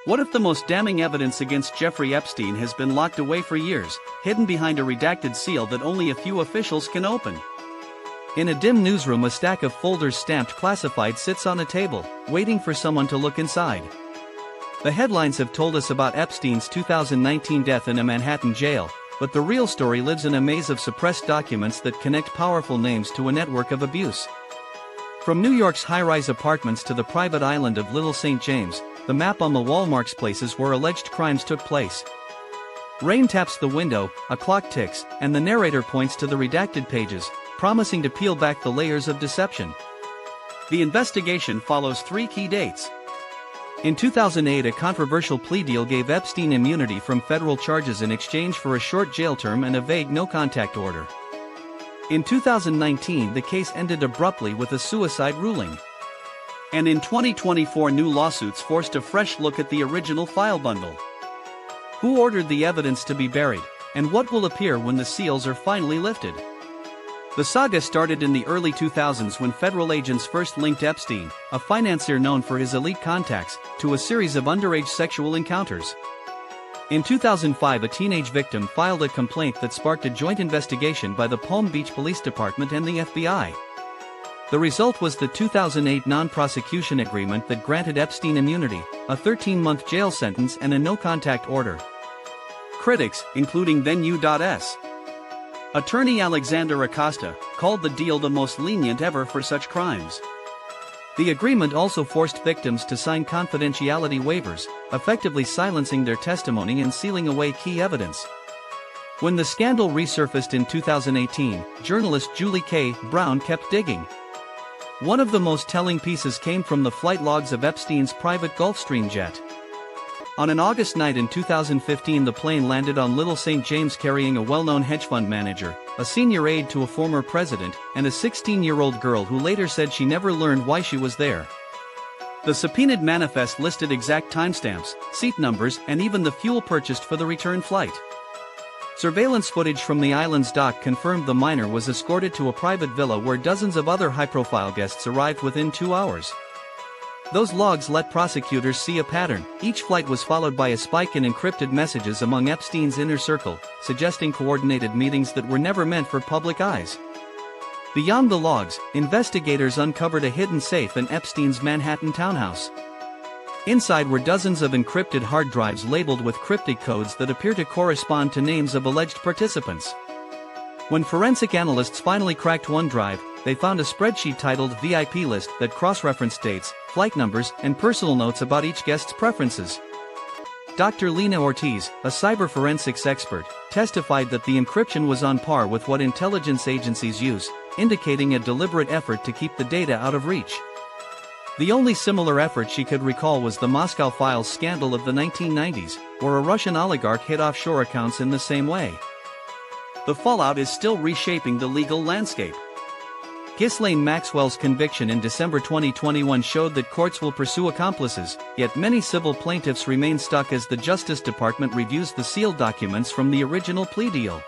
What if the most damning evidence against Jeffrey Epstein has been locked away for years, hidden behind a redacted seal that only a few officials can open? In a dim newsroom, a stack of folders stamped classified sits on a table, waiting for someone to look inside. The headlines have told us about Epstein's 2019 death in a Manhattan jail, but the real story lives in a maze of suppressed documents that connect powerful names to a network of abuse. From New York's high-rise apartments to the private island of Little St. James, the map on the wall marks places where alleged crimes took place. Rain taps the window, a clock ticks, and the narrator points to the redacted pages, promising to peel back the layers of deception. The investigation follows three key dates. In 2008, a controversial plea deal gave Epstein immunity from federal charges in exchange for a short jail term and a vague no-contact order. In 2019, the case ended abruptly with a suicide ruling. And in 2024, new lawsuits forced a fresh look at the original file bundle. Who ordered the evidence to be buried, and what will appear when the seals are finally lifted? The saga started in the early 2000s when federal agents first linked Epstein, a financier known for his elite contacts, to a series of underage sexual encounters. In 2005, a teenage victim filed a complaint that sparked a joint investigation by the Palm Beach Police Department and the FBI. The result was the 2008 non-prosecution agreement that granted Epstein immunity, a 13-month jail sentence and a no-contact order. Critics, including then U.S. Attorney Alexander Acosta, called the deal the most lenient ever for such crimes. The agreement also forced victims to sign confidentiality waivers, effectively silencing their testimony and sealing away key evidence. When the scandal resurfaced in 2018, journalist Julie K. Brown kept digging. One of the most telling pieces came from the flight logs of Epstein's private Gulfstream jet. On an August night in 2015, the plane landed on Little St. James carrying a well-known hedge fund manager, a senior aide to a former president, and a 16-year-old girl who later said she never learned why she was there. The subpoenaed manifest listed exact timestamps, seat numbers, and even the fuel purchased for the return flight. Surveillance footage from the island's dock confirmed the minor was escorted to a private villa where dozens of other high-profile guests arrived within 2 hours. Those logs let prosecutors see a pattern. Each flight was followed by a spike in encrypted messages among Epstein's inner circle, suggesting coordinated meetings that were never meant for public eyes. Beyond the logs, investigators uncovered a hidden safe in Epstein's Manhattan townhouse. Inside were dozens of encrypted hard drives labeled with cryptic codes that appear to correspond to names of alleged participants. When forensic analysts finally cracked one drive, they found a spreadsheet titled VIP List that cross-referenced dates, flight numbers, and personal notes about each guest's preferences. Dr. Lena Ortiz, a cyber forensics expert, testified that the encryption was on par with what intelligence agencies use, indicating a deliberate effort to keep the data out of reach. The only similar effort she could recall was the Moscow Files scandal of the 1990s, where a Russian oligarch hid offshore accounts in the same way. The fallout is still reshaping the legal landscape. Ghislaine Maxwell's conviction in December 2021 showed that courts will pursue accomplices, yet many civil plaintiffs remain stuck as the Justice Department reviews the sealed documents from the original plea deal.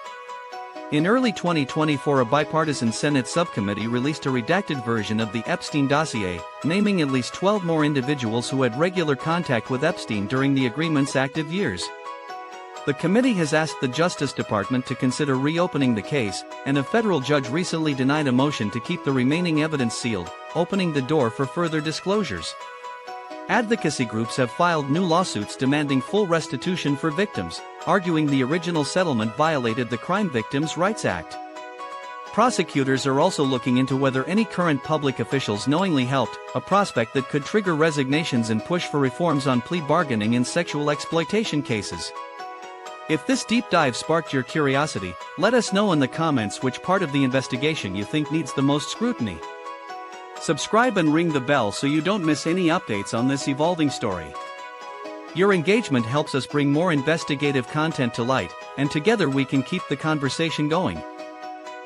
In early 2024, a bipartisan Senate subcommittee released a redacted version of the Epstein dossier, naming at least 12 more individuals who had regular contact with Epstein during the agreement's active years. The committee has asked the Justice Department to consider reopening the case, and a federal judge recently denied a motion to keep the remaining evidence sealed, opening the door for further disclosures. Advocacy groups have filed new lawsuits demanding full restitution for victims, arguing the original settlement violated the Crime Victims' Rights Act. Prosecutors are also looking into whether any current public officials knowingly helped, a prospect that could trigger resignations and push for reforms on plea bargaining in sexual exploitation cases. If this deep dive sparked your curiosity, let us know in the comments which part of the investigation you think needs the most scrutiny. Subscribe and ring the bell so you don't miss any updates on this evolving story. Your engagement helps us bring more investigative content to light, and together we can keep the conversation going.